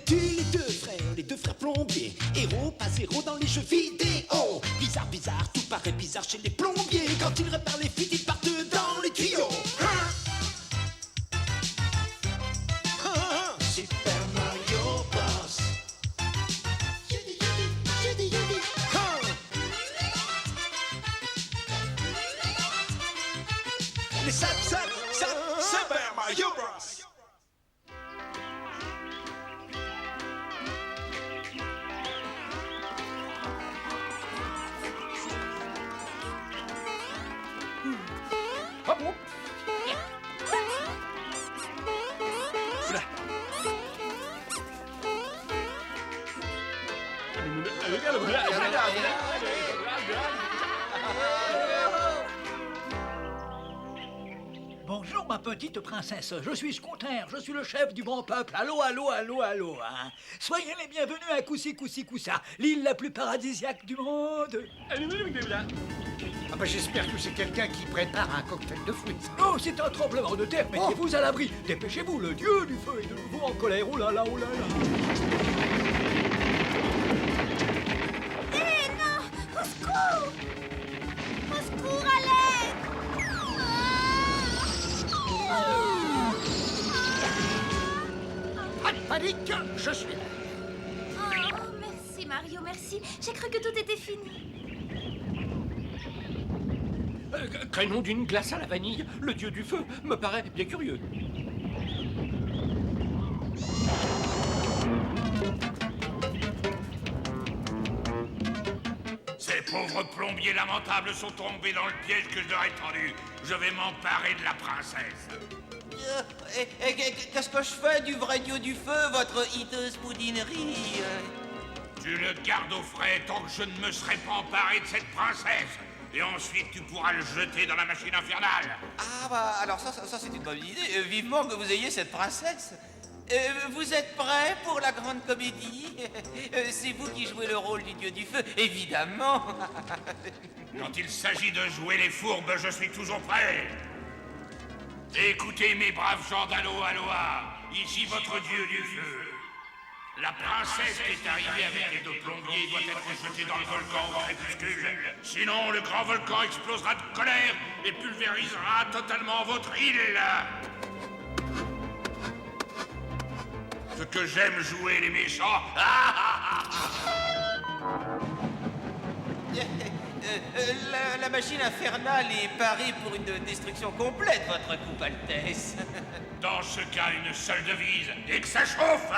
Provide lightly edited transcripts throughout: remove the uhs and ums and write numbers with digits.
connais-tu les deux frères plombiers? Héros, pas zéro dans les jeux vidéo. Bizarre, bizarre, tout paraît bizarre chez les plombiers. Quand ils réparent les fuites, ils partent dans les tuyaux. Super Mario Bros. Les Super Mario Bros. Bonjour ma petite princesse, je suis Scooter, je suis le chef du bon peuple. Allô, allô, allô, allô, hein. Soyez les bienvenus à Koussi Koussi Koussa, l'île la plus paradisiaque du monde. Ah bah j'espère que c'est quelqu'un qui prépare un cocktail de fruits. Oh, c'est un tremblement de terre, mettez-vous à l'abri. Dépêchez-vous, le dieu du feu est de nouveau en colère. Oh là là, oh là là. Eh non! Au secours! Au secours, à l'aide! Pas de panique, je suis là. Oh, merci Mario, merci. J'ai cru que tout était fini. Crénom d'une glace à la vanille, le dieu du feu me paraît bien curieux. Ces pauvres plombiers lamentables sont tombés dans le piège que je leur ai tendu. Je vais m'emparer de la princesse. Qu'est-ce que je fais du vrai dieu du feu, votre hiteuse boudinerie? Tu le gardes au frais tant que je ne me serai pas emparé de cette princesse. Et ensuite, tu pourras le jeter dans la machine infernale. Ah bah, alors ça c'est une bonne idée. Vivement que vous ayez cette princesse. Vous êtes prêts pour la grande comédie? C'est vous qui jouez le rôle du dieu du feu, évidemment. Quand il s'agit de jouer les fourbes, je suis toujours prêt. Écoutez mes braves gens d'Aloha, ici votre dieu du feu. La princesse qui est arrivée avec les deux plombiers doit être jetée dans le volcan au crépuscule. Sinon, le grand volcan explosera de colère et pulvérisera totalement votre île. Ce que j'aime jouer les méchants. La machine infernale est parée pour une destruction complète, votre coupe Altesse. Dans ce cas, une seule devise, et que ça chauffe.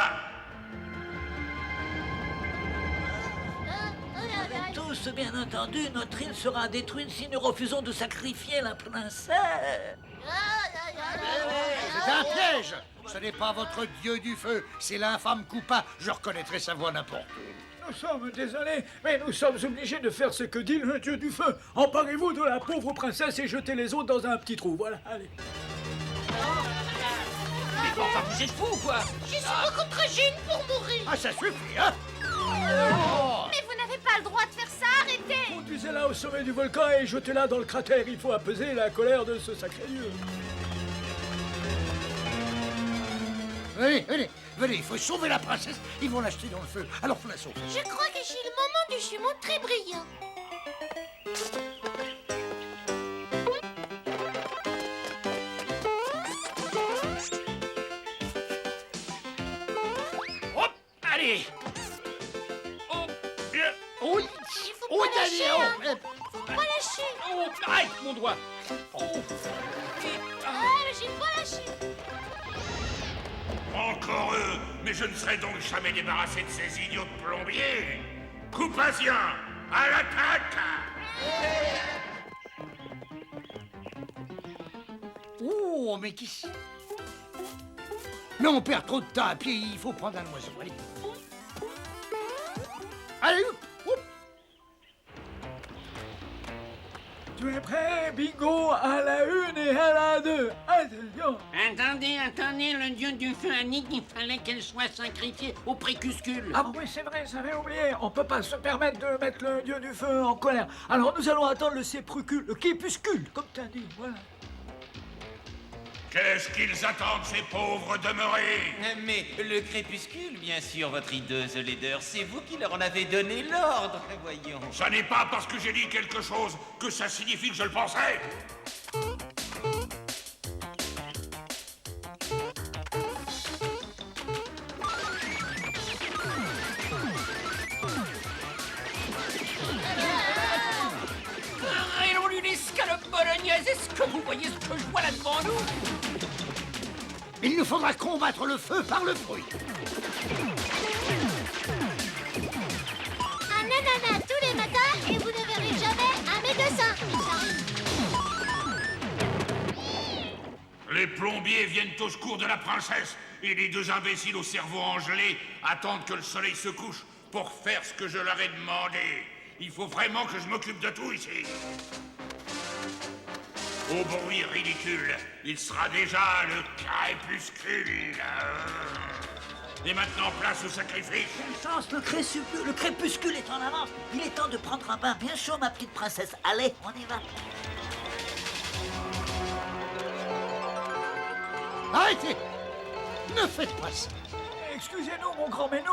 Tous, bien entendu, notre île sera détruite si nous refusons de sacrifier la princesse. C'est un piège. Ce n'est pas votre dieu du feu, c'est l'infâme Koopa. Je reconnaîtrai sa voix n'importe où. Nous sommes désolés, mais nous sommes obligés de faire ce que dit le dieu du feu. Emparez-vous de la pauvre princesse et jetez les autres dans un petit trou. Voilà, allez. Mais enfin, vous êtes fous, quoi! Je suis beaucoup trop jeune pour mourir. Ah, ça suffit, hein? Mais vous n'avez pas le droit de faire ça, arrêtez! Conduisez-la au sommet du volcan et jetez-la dans le cratère. Il faut apaiser la colère de ce sacré dieu. Venez, venez, venez, il faut sauver la princesse. Ils vont l'acheter dans le feu, alors faut la sauver. Je crois que j'ai le moment du jumeau très brillant. Hop! Allez! Oh! Oui, Il faut oui, pas lâcher, allez, hein. Faut pas lâcher. Oh! Aïe, mon doigt! Oh! Ah, mais j'ai pas lâché. Encore eux, mais je ne serai donc jamais débarrassé de ces idiots de plombiers. Coupasien, à l'attaque! Oh, mais qui c'est? Mais on perd trop de temps à pied, il faut prendre un oiseau. Allez. Allez, hop. Tu es prêt, bingo, à la une et à la deux. Attention. Attendez, le dieu du feu a dit qu'il fallait qu'elle soit sacrifiée au crépuscule. Ah oui, c'est vrai, j'avais oublié. On peut pas se permettre de mettre le dieu du feu en colère. Alors nous allons attendre le crépuscule, comme t'as dit, voilà. Qu'est-ce qu'ils attendent, ces pauvres demeurés? Mais le crépuscule, bien sûr, votre hideuse laideur, c'est vous qui leur en avez donné l'ordre, voyons. Ça n'est pas parce que j'ai dit quelque chose que ça signifie que je le pensais. Allons, une escalope bolognaise, est-ce que vous voyez ce que je vois là devant nous? Il nous faudra combattre le feu par le bruit. Un ananas tous les matins et vous ne verrez jamais un médecin. Les plombiers viennent au secours de la princesse et les deux imbéciles au cerveau engelé attendent que le soleil se couche pour faire ce que je leur ai demandé. Il faut vraiment que je m'occupe de tout ici. Au bruit ridicule, il sera déjà le crépuscule. Et maintenant, place au sacrifice. Quelle chance, le crépuscule est en avance. Il est temps de prendre un bain bien chaud, ma petite princesse. Allez, on y va. Arrêtez! Ne faites pas ça. Excusez-nous, mon grand, mais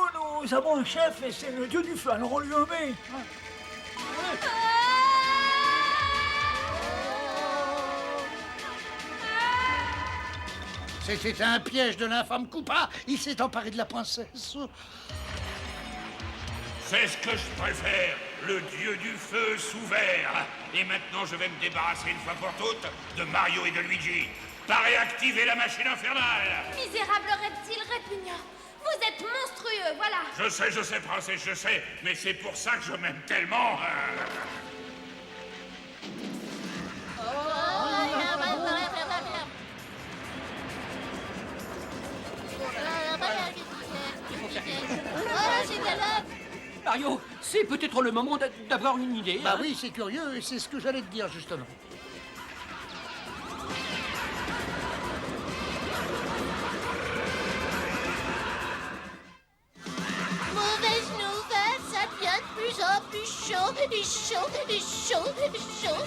nous avons un chef et c'est le dieu du feu, alors on lui obéit. C'était un piège de l'infâme Koopa. Il s'est emparé de la princesse. C'est ce que je préfère, le dieu du feu sous verre. Et maintenant, je vais me débarrasser une fois pour toutes de Mario et de Luigi. Pas réactiver la machine infernale. Misérable reptile répugnant. Vous êtes monstrueux, voilà. Je sais, princesse, je sais, mais c'est pour ça que je m'aime tellement. Mario, c'est peut-être le moment d'avoir une idée. Bah hein. oui, c'est curieux et c'est ce que j'allais te dire justement. Mauvaise nouvelle, ça devient de plus en plus chaud, et chaud, et chaud, et chaud.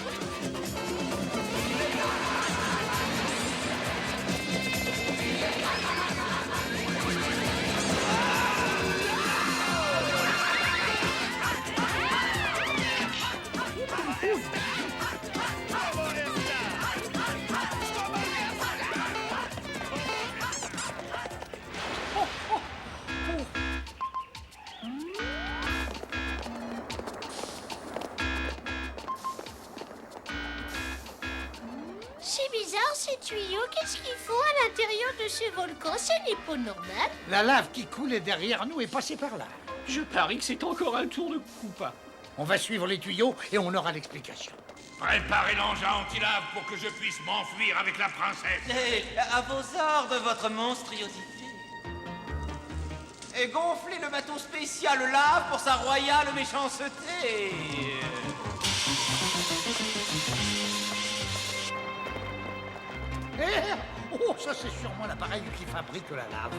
C'est bizarre ces tuyaux, qu'est-ce qu'ils font à l'intérieur de ce volcan? Ce n'est pas normal. La lave qui coulait derrière nous est passée par là. Je parie que c'est encore un tour de Koopa. On va suivre les tuyaux et on aura l'explication. Préparez l'engin anti-lave pour que je puisse m'enfuir avec la princesse. À vos ordres, votre monstruosité. Et gonflez le bateau spécial lave pour sa royale méchanceté. Oh, ça c'est sûrement l'appareil qui fabrique la lave.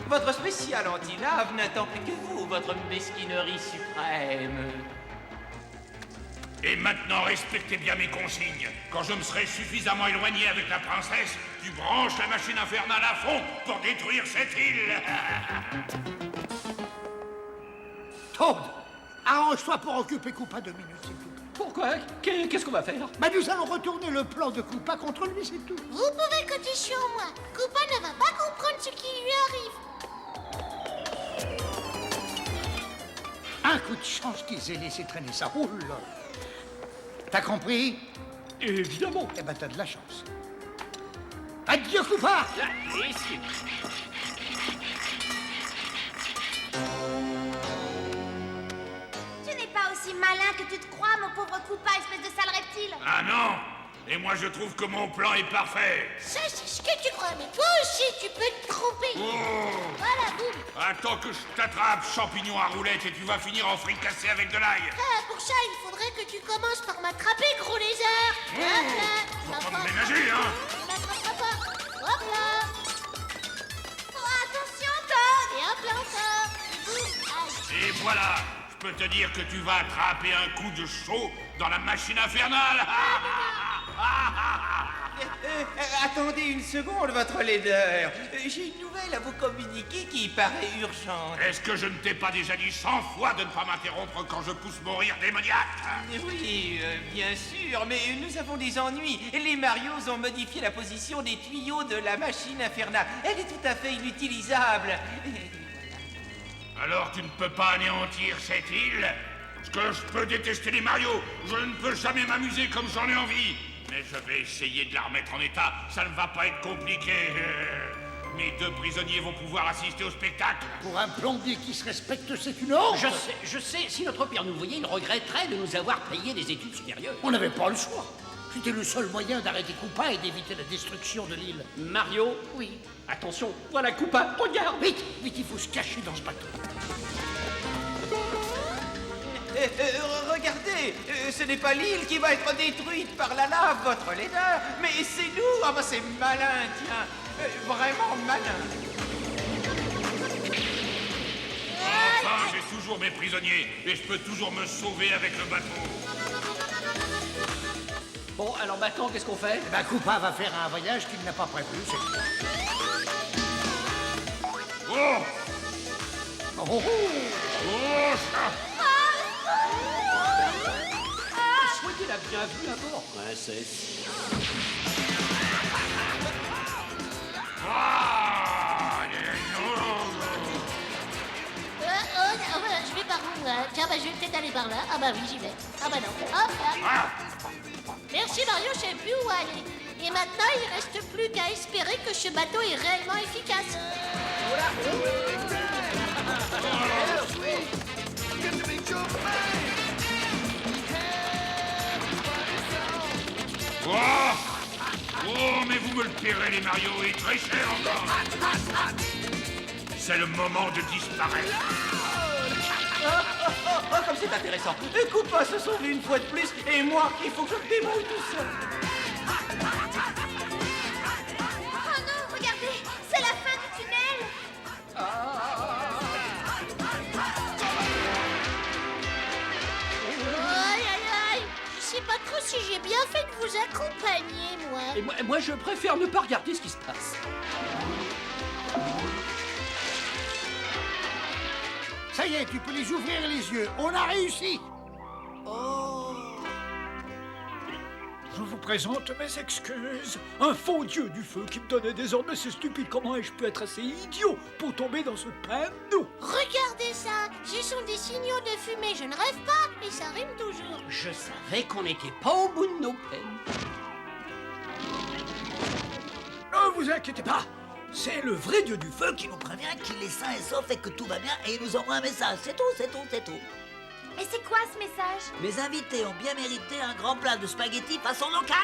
Votre spécial anti-lave n'attend plus que vous, votre mesquinerie suprême. Et maintenant, respectez bien mes consignes. Quand je me serai suffisamment éloigné avec la princesse, tu branches la machine infernale à fond pour détruire cette île. Toad, arrange-toi pour occuper Koopa 2 minutes, s'il te plaît. Pourquoi? Qu'est-ce qu'on va faire? Bah nous allons retourner le plan de Koopa contre lui, c'est tout. Vous pouvez compter sur moi. Koopa ne va pas comprendre ce qui lui arrive. Un coup de chance qu'ils aient laissé traîner ça. Oh là. T'as compris? Évidemment. Eh ben t'as de la chance. Adieu Koopa! Là, ici. Tu n'es pas aussi malin que tu te crois, mon pauvre Koopa, espèce de sale reptile. Ah non! Et moi, je trouve que mon plan est parfait. Ça, c'est ce que tu crois, mais toi aussi, tu peux te tromper. Voilà, boum. Attends que je t'attrape, champignon à roulettes, et tu vas finir en fricassé avec de l'ail. Ah, pour ça, il faudrait que tu commences par m'attraper, gros lézard. Hop là. Faut pas me ménager, hein? Tu m'attraperas pas. Hop là. Oh, attention, Toad. Et hop là encore. Boum. Aïe. Et voilà, je peux te dire que tu vas attraper un coup de chaud dans la machine infernale. Attendez une seconde, votre laideur. J'ai une nouvelle à vous communiquer qui paraît urgente. Est-ce que je ne t'ai pas déjà dit 100 fois de ne pas m'interrompre quand je pousse mon rire démoniaque? Oui, bien sûr, mais nous avons des ennuis. Les Marios ont modifié la position des tuyaux de la machine infernale. Elle est tout à fait inutilisable. Alors tu ne peux pas anéantir cette île? Parce que je peux détester les Mario, je ne peux jamais m'amuser comme j'en ai envie. Mais je vais essayer de la remettre en état, ça ne va pas être compliqué. Mes 2 prisonniers vont pouvoir assister au spectacle. Pour un plombier qui se respecte, c'est une honte. Je sais, si notre père nous voyait, il regretterait de nous avoir payé des études supérieures. On n'avait pas le choix. C'était le seul moyen d'arrêter Koopa et d'éviter la destruction de l'île. Mario? Oui. Attention, voilà Koopa, regarde! Vite, vite, il faut se cacher dans ce bateau. Regardez, ce n'est pas l'île qui va être détruite par la lave, votre laideur, mais c'est nous. Ah bah c'est malin, tiens, vraiment malin. Enfin, j'ai toujours mes prisonniers, et je peux toujours me sauver avec le bateau. Bon, alors maintenant, qu'est-ce qu'on fait? Eh ben, Koopa va faire un voyage qu'il n'a pas prévu. Oh! Oh, oh, Oh, ça! Soyez la bienvenue à bord, princesse. Je vais par où, là? Tiens, bah, je vais peut-être aller par là. Ah bah oui, j'y vais. Ah bah non. Hop là. Merci Mario, je sais plus où aller. Et maintenant, il reste plus qu'à espérer que ce bateau est réellement efficace. Oh! Oh, mais vous me le paierez, les Mario, et très cher encore. C'est le moment de disparaître. Oh, comme c'est intéressant. Koopa se sauve une fois de plus, et moi, il faut que je me débrouille tout seul. Oh non, regardez, c'est la fin du tunnel. Aïe, aïe, aïe. Je sais pas trop si j'ai bien fait de vous accompagner, moi. Et moi, je préfère ne pas regarder ce qui se passe. ça y est, tu peux les ouvrir les yeux. On a réussi. Je vous présente mes excuses. Un faux dieu du feu qui me donnait des ordres, mais c'est stupide. Comment ai-je pu être assez idiot pour tomber dans ce panneau? Regardez ça. Ce sont des signaux de fumée. Je ne rêve pas. Et ça rime toujours. Je savais qu'on n'était pas au bout de nos peines. Ne vous inquiétez pas. C'est le vrai dieu du feu qui nous prévient qu'il est sain et sauf et que tout va bien et il nous envoie un message. C'est tout, c'est tout, c'est tout. Et c'est quoi ce message? Mes invités ont bien mérité un grand plat de spaghettis façon locale.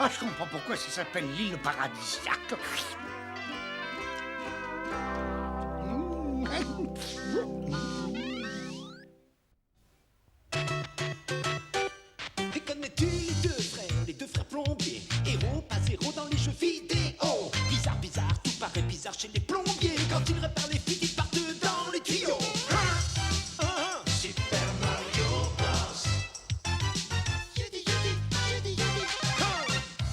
Ah, je comprends pourquoi ça s'appelle l'île paradisiaque. Et connais-tu les deux frères plombiers, héros pas zéro dans les jeux vidéo? Bizarre, bizarre, tout paraît bizarre chez les plombiers. Quand ils réparent les fuites, ils partent dans les tuyaux. Super Mario Bros.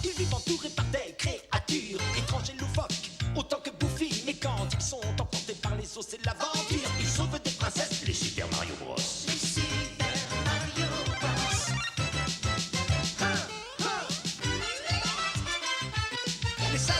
Ils vivent entourés par des créatures étranges et loufoques, autant que bouffies. Mais quand ils sont emportés par les eaux, c'est l'aventure. Ils sauvent des princesses, les Super Mario Bros. Les Super Mario Bros. Les sables